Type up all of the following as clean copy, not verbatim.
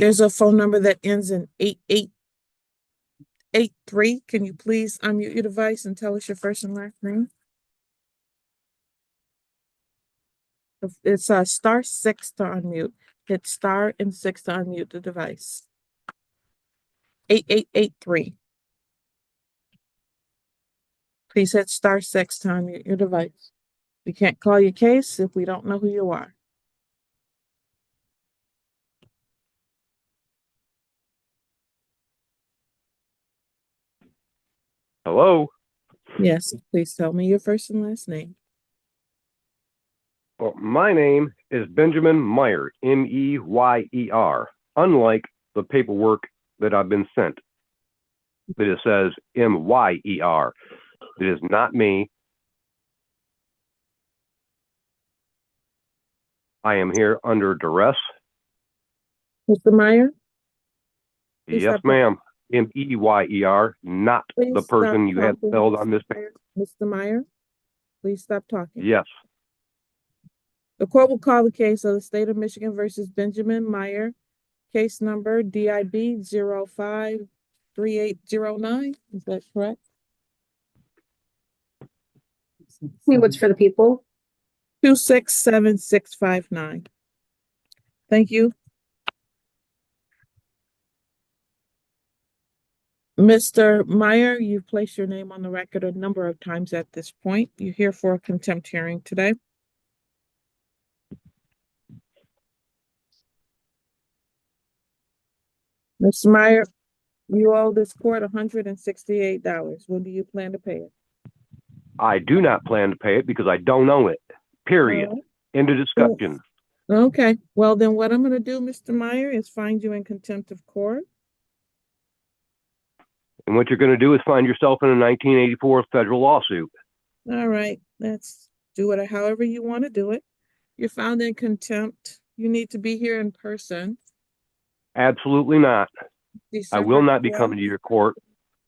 There's a phone number that ends in 8883. Can you please unmute your device and tell us your first and last name? It's *6 to unmute. Hit star and 6 to unmute the device. 8883. Please hit *6 to unmute your device. We can't call your case if we don't know who you are. Hello? Yes, please tell me your first and last name. Well, my name is Benjamin Meyer, M-E-Y-E-R, unlike the paperwork that I've been sent. That it says M-Y-E-R. It is not me. I am here under duress. Mr. Meyer? Yes, ma'am. M-E-Y-E-R, not the person you have spelled on this paper. Mr. Meyer, please stop talking. Yes. The court will call the case of the state of Michigan versus Benjamin Meyer, case number DIB 053809. Is that correct? What's for the people? 267659. Thank you. Mr. Meyer, you've placed your name on the record a number of times at this point. You're here for a contempt hearing today. Mr. Meyer, you owe this court $168. When do you plan to pay it? I do not plan to pay it because I don't owe it. Period. End of discussion. Okay. Well, then what I'm going to do, Mr. Meyer, is find you in contempt of court. And what you're going to do is find yourself in a 1984 federal lawsuit. All right. Let's do it however you want to do it. You're found in contempt. You need to be here in person. Absolutely not. December I will not be 12th. coming to your court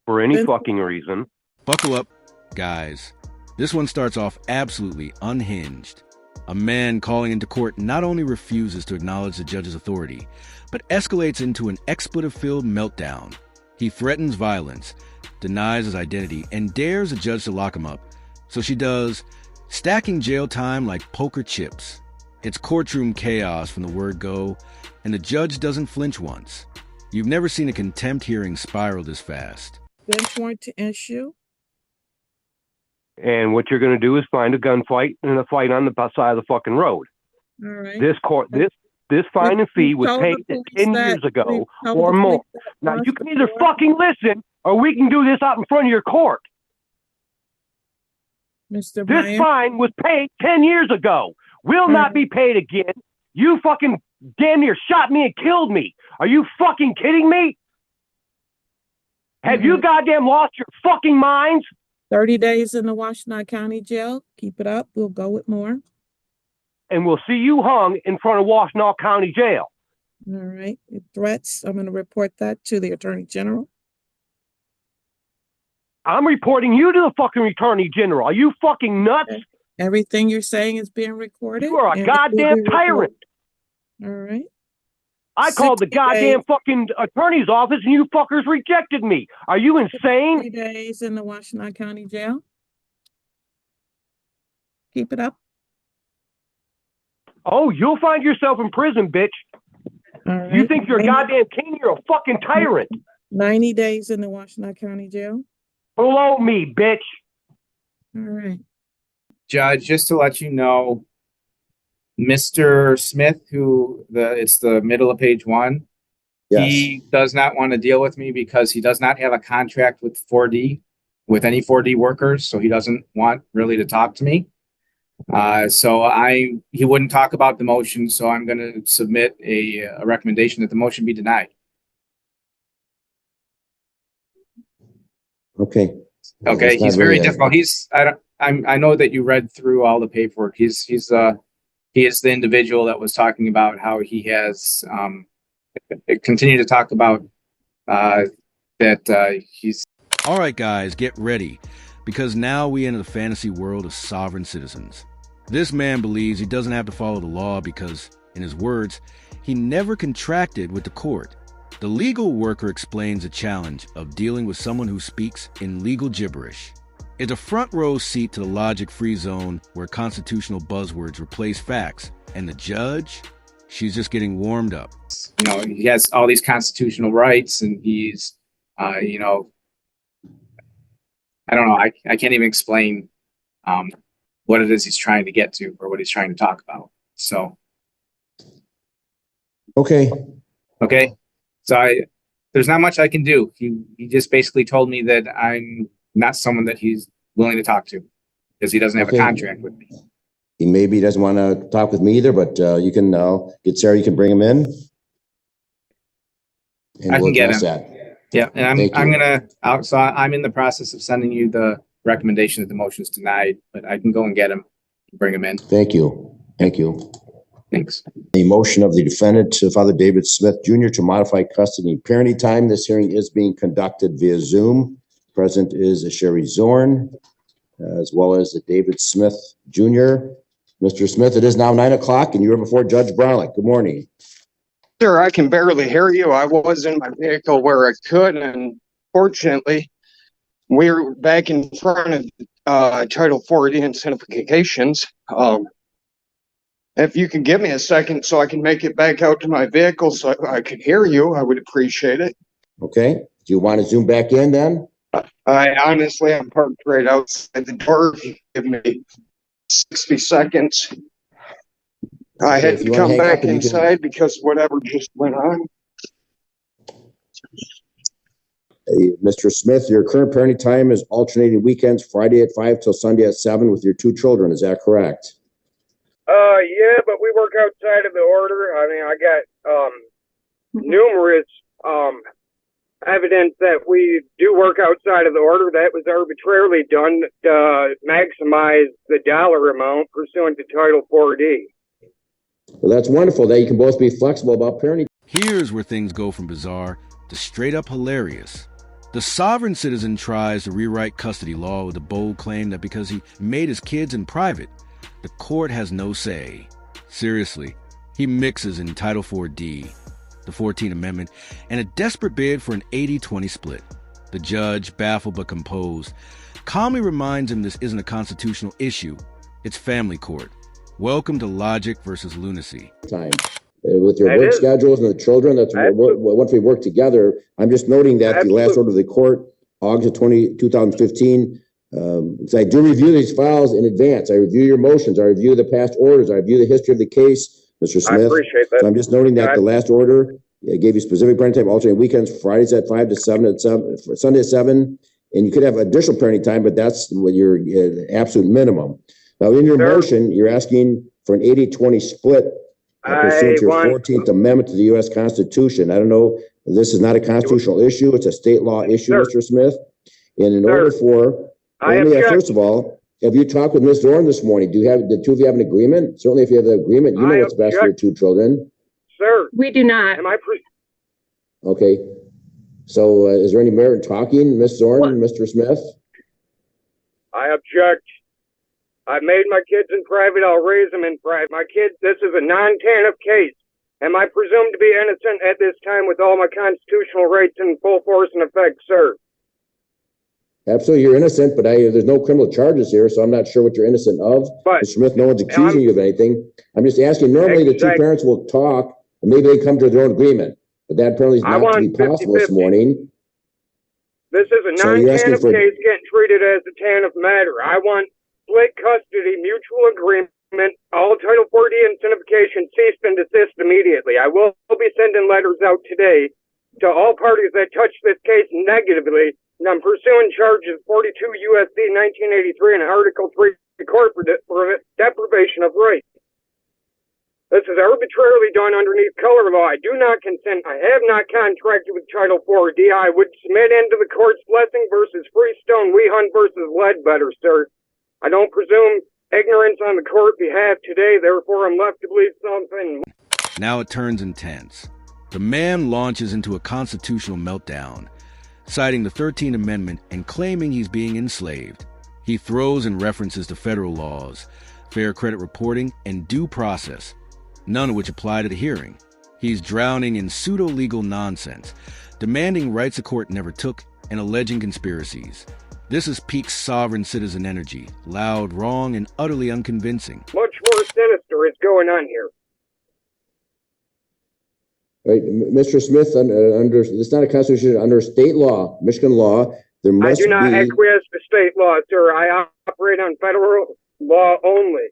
for any fucking reason. Buckle up, guys. This one starts off absolutely unhinged. A man calling into court not only refuses to acknowledge the judge's authority, but escalates into an expletive-filled meltdown. He threatens violence, denies his identity, and dares a judge to lock him up. So she does, stacking jail time like poker chips. It's courtroom chaos from the word go, and the judge doesn't flinch once. You've never seen a contempt hearing spiral this fast. Bench warrant to issue. And what you're going to do is find a gunfight and a fight on the side of the fucking road. All right. This fine and fee was paid 10 years ago or more. Now, you can either fucking listen or we can do this out in front of your court. Mr. This Meyer. fine was paid 10 years ago. Will not be paid again. You fucking damn near shot me and killed me. Are you fucking kidding me? Have you goddamn lost your fucking minds? 30 days in the Washtenaw County Jail. Keep it up. We'll go with more. And we'll see you hung in front of Washtenaw County Jail. All right. Threats. I'm going to report that to the Attorney General. I'm reporting you to the fucking Attorney General. Are you fucking nuts? Okay. Everything you're saying is being recorded. You are a goddamn tyrant. All right. I called the goddamn fucking attorney's office and you fuckers rejected me. Are you insane? 3 days in the Washtenaw County Jail. Keep it up. Oh, you'll find yourself in prison, bitch. All right. You think you're a goddamn king? You're a fucking tyrant. 90 days in the Washtenaw County Jail. Below me, bitch. All right. Judge, just to let you know, Mr. Smith, it's the middle of page 1. Yes. He does not want to deal with me because he does not have a contract with 4D, with any 4D workers. So he doesn't want really to talk to me. He wouldn't talk about the motion. So I'm going to submit a recommendation that the motion be denied. Okay. Okay. He's very difficult. I know that you read through all the paperwork. He is the individual that was talking about how he has continued to talk about that he's. All right, guys, get ready, because now we enter the fantasy world of sovereign citizens. This man believes he doesn't have to follow the law because, in his words, he never contracted with the court. The legal worker explains the challenge of dealing with someone who speaks in legal gibberish. It's a front row seat to the logic-free zone where constitutional buzzwords replace facts. And the judge, she's just getting warmed up. You know, he has all these constitutional rights, and he's, you know, I don't know. I can't even explain what it is he's trying to get to or what he's trying to talk about. So. Okay. So there's not much I can do. He just basically told me that I'm not someone that he's willing to talk to because he doesn't have a contract with me. He maybe doesn't want to talk with me either, but you can get Sarah. You can bring him in. And I can get him. That. Yeah, and I'm in the process of sending you the recommendation that the motion is denied, but I can go and get him, bring him in. Thank you. Thanks. A motion of the defendant, Father David Smith Jr., to modify custody and parenting time. This hearing is being conducted via Zoom. Present is Sherry Zorn, as well as David Smith Jr. Mr. Smith, it is now 9 o'clock, and you are before Judge Brownick. Good morning. Sir, I can barely hear you. I was in my vehicle where I could, and fortunately, we're back in front of Title 40 incendifications. If you can give me a second so I can make it back out to my vehicle so I can hear you, I would appreciate it. Okay. Do you want to zoom back in then? I'm parked right outside the door. If you give me 60 seconds. I had to come back inside because whatever just went on. Hey, Mr. Smith, your current parenting time is alternating weekends, Friday at 5 till Sunday at 7 with your 2 children. Is that correct? Yeah, but we work outside of the order. I mean, I got numerous evidence that we do work outside of the order. That was arbitrarily done to maximize the dollar amount pursuant to Title 4D. Well, that's wonderful that you can both be flexible about parenting. Here's where things go from bizarre to straight up hilarious. The sovereign citizen tries to rewrite custody law with a bold claim that because he made his kids in private, the court has no say. Seriously, he mixes in Title 4D, the 14th Amendment, and a desperate bid for an 80-20 split. The judge, baffled but composed, calmly reminds him this isn't a constitutional issue. It's family court. Welcome to logic versus lunacy. Time. With your work schedules and the children, that's once we work together. I'm just noting that the last order of the court, August 2015, I do review these files in advance. I review your motions. I review the past orders. I review the history of the case, Mr. Smith. I appreciate that. So I'm just noting that the last order gave you specific parenting time, alternate weekends, Fridays at 5 to 7, Sunday at 7, and you could have additional parenting time, but that's what your absolute minimum. Now, in your motion, you're asking for an 80-20 split pursuant to your 14th Amendment to the U.S. Constitution. I don't know. This is not a constitutional issue. It's a state law issue, Mr. Smith. And in order for, first of all, have you talked with Ms. Zorn this morning? Do the two of you have an agreement? Certainly, if you have the agreement, you know what's best for your 2 children. Sir, We do not. Okay. So is there any merit in talking, Ms. Zorn and Mr. Smith? I object. I made my kids in private. I'll raise them in private. My kids, this is a non-TANF case. Am I presumed to be innocent at this time with all my constitutional rights in full force and effect, sir? Absolutely, you're innocent, but there's no criminal charges here, so I'm not sure what you're innocent of. But, Mr. Smith, no one's accusing you of anything. I'm just asking, normally the 2 parents will talk, and maybe they come to their own agreement, but that apparently is not to be possible this morning. This is a non-TANF case getting treated as a TANF matter. I want split custody, mutual agreement, all Title 40 incendification ceased and desist immediately. I will be sending letters out today to all parties that touch this case negatively, and I'm pursuing charges 42 U.S.C. 1983 and Article 3 corporate deprivation of rights. This is arbitrarily done underneath color law. I do not consent. I have not contracted with Title 4D. I would submit into the court's blessing versus Freestone, Wehunt versus Ledbetter, sir. I don't presume ignorance on the court behalf today, therefore I'm left to believe something. Now it turns intense. The man launches into a constitutional meltdown, citing the 13th Amendment and claiming he's being enslaved. He throws in references to federal laws, fair credit reporting, and due process, none of which apply to the hearing. He's drowning in pseudo-legal nonsense, demanding rights a court never took, and alleging conspiracies. This is peak sovereign citizen energy, loud, wrong, and utterly unconvincing. Much more sinister is going on here. Right, Mr. Smith, under it's not a constitution, under state law, Michigan law, there must be. I do not acquiesce to state law, sir. I operate on federal law only.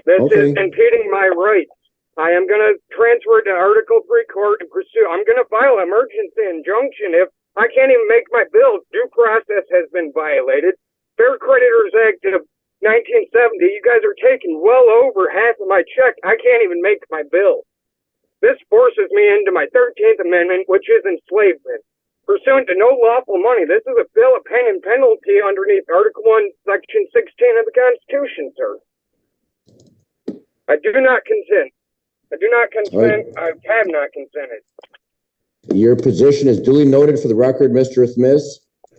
This is impeding my rights. I am going to transfer to Article 3 court and pursue. I'm going to file an emergency injunction if I can't even make my bills. Due process has been violated. Fair Creditors Act of 1970, you guys are taking well over half of my check. I can't even make my bill. This forces me into my 13th Amendment, which is enslavement. Pursuant to no lawful money, this is a bill of pen and penalty underneath Article 1, Section 16 of the Constitution, sir. I do not consent. I do not consent. I have not consented. Your position is duly noted for the record, Mr. Smith.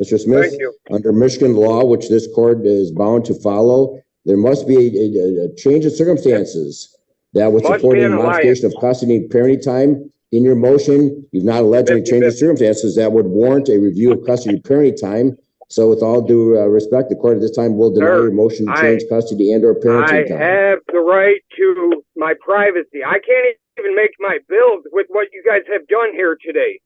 Mr. Smith, Thank you. Under Michigan law, which this court is bound to follow, there must be a change of circumstances that would support a modification of custody and parenting time. In your motion, you've not alleged any change of circumstances that would warrant a review of custody and parenting time. So with all due respect, the court at this time will deny your motion to change custody and or parenting time. I have the right to my privacy. I can't even make my bills with what you guys have done here today.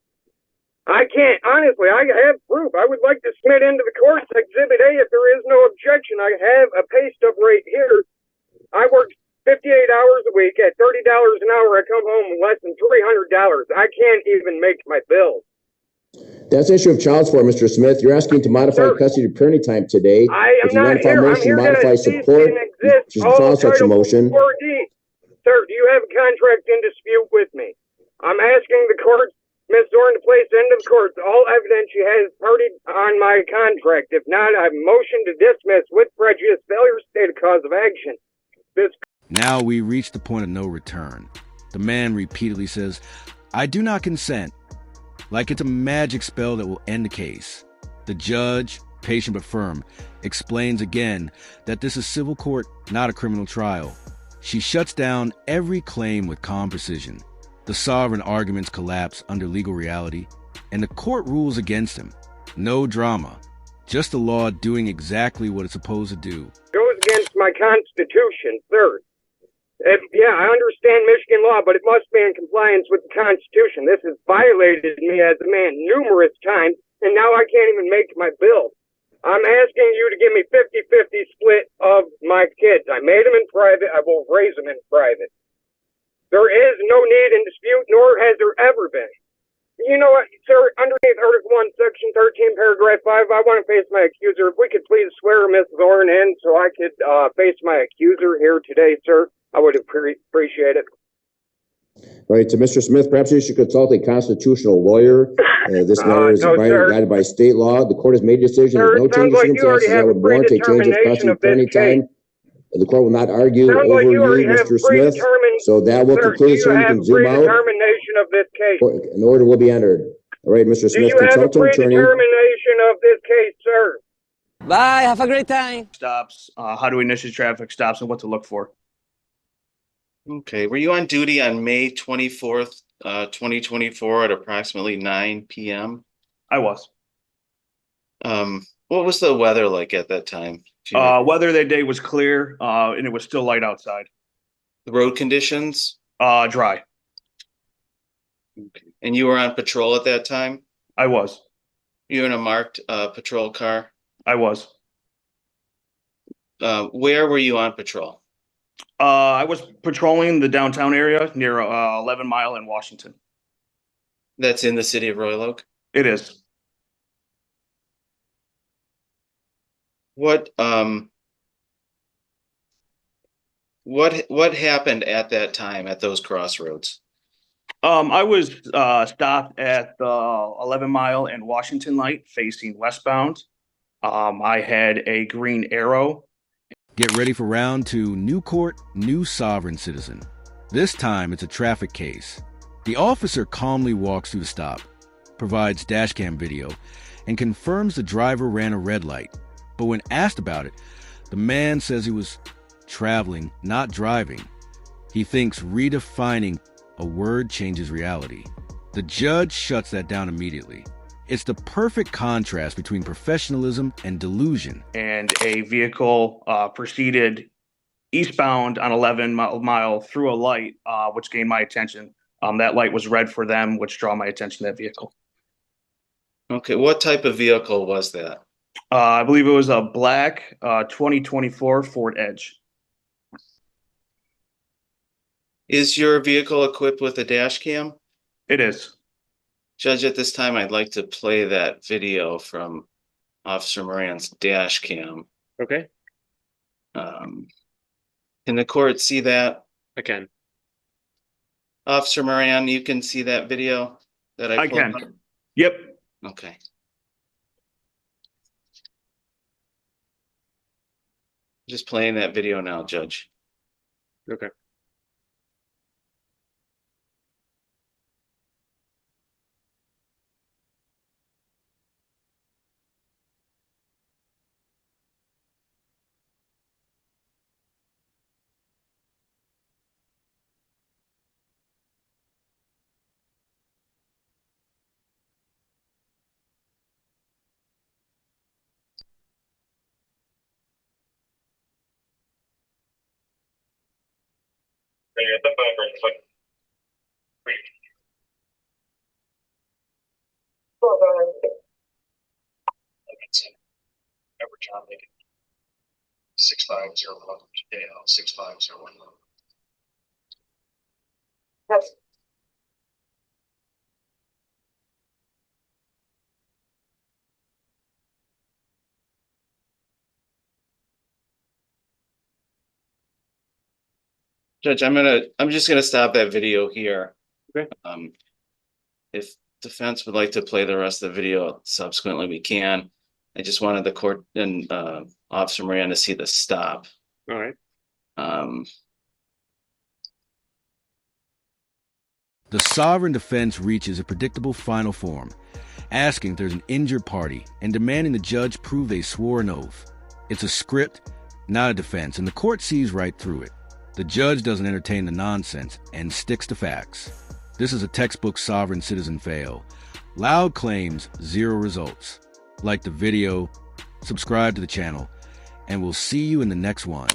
I can't, honestly, I have proof. I would like to submit into the court's Exhibit A if there is no objection. I have a pay stub right here. I work 58 hours a week at $30 an hour. I come home with less than $300. I can't even make my bills. That's an issue of child support, Mr. Smith. You're asking to modify custody and parenting time today. I am not here. I'm here modify to support. Just file such a motion. 4D. Sir, do you have a contract in dispute with me? I'm asking the court, Ms. Zorn, to place into the court all evidence she has partied on my contract. If not, I motion to dismiss with prejudice, failure to state a cause of action. Now we reach the point of no return. The man repeatedly says, "I do not consent," like it's a magic spell that will end the case. The judge, patient but firm, explains again that this is civil court, not a criminal trial. She shuts down every claim with calm precision. The sovereign arguments collapse under legal reality, and the court rules against him. No drama, just the law doing exactly what it's supposed to do. Goes against my Constitution, sir. Yeah, I understand Michigan law, but it must be in compliance with the Constitution. This has violated me as a man numerous times, and now I can't even make my bill. I'm asking you to give me 50-50 split of my kids. I made them in private. I will raise them in private. There is no need in dispute, nor has there ever been. You know what, sir, underneath Article 1, Section 13, Paragraph 5, I want to face my accuser. If we could please swear Ms. Zorn in so I could face my accuser here today, sir, I would appreciate it. All right, to Mr. Smith, perhaps you should consult a constitutional lawyer. This matter is guided by state law. The court has made a decision. There's no change of circumstances that would warrant a change of custody and parenting time. The court will not argue over you, Mr. Smith. So that will conclude, sir. You can zoom out. Determination of this case. An order will be entered. All right, Mr. Smith, consult an attorney. Determination of this case, sir. Bye. Have a great time. Stops. How to initiate traffic stops and what to look for. Okay. Were you on duty on May 24th, 2024 at approximately 9 p.m.? I was. What was the weather like at that time? Weather that day was clear, and it was still light outside. The road conditions? Dry. Okay. And you were on patrol at that time? I was. You were in a marked patrol car? I was. Where were you on patrol? I was patrolling the downtown area near 11 Mile in Washington. That's in the city of Royal Oak? It is. What happened at that time at those crossroads? I was stopped at the 11 Mile and Washington light facing westbound. I had a green arrow. Get ready for round 2, new court, new sovereign citizen. This time it's a traffic case. The officer calmly walks through the stop, provides dashcam video, and confirms the driver ran a red light. But when asked about it, the man says he was traveling, not driving. He thinks redefining a word changes reality. The judge shuts that down immediately. It's the perfect contrast between professionalism and delusion. And a vehicle proceeded eastbound on 11 mile through a light, which gained my attention. That light was red for them, which drew my attention to that vehicle. Okay, what type of vehicle was that? I believe it was a black 2024 Ford Edge. Is your vehicle equipped with a dash cam? It is. Judge, at this time, I'd like to play that video from Officer Moran's dash cam. Okay. Can the court see that? I can. Officer Moran, you can see that video that I can. up? Yep. Okay. Just playing that video now, Judge. Okay. John Lincoln, 6501, 6501. Yes. Judge, I'm just gonna stop that video here. Okay. If defense would like to play the rest of the video subsequently, we can. I just wanted the court and Officer Moran to see the stop. All right. The sovereign defense reaches a predictable final form, asking if there's an injured party and demanding the judge prove they swore an oath. It's a script, not a defense, and the court sees right through it. The judge doesn't entertain the nonsense and sticks to facts. This is a textbook sovereign citizen fail. Loud claims, zero results. Like the video, subscribe to the channel, and we'll see you in the next one.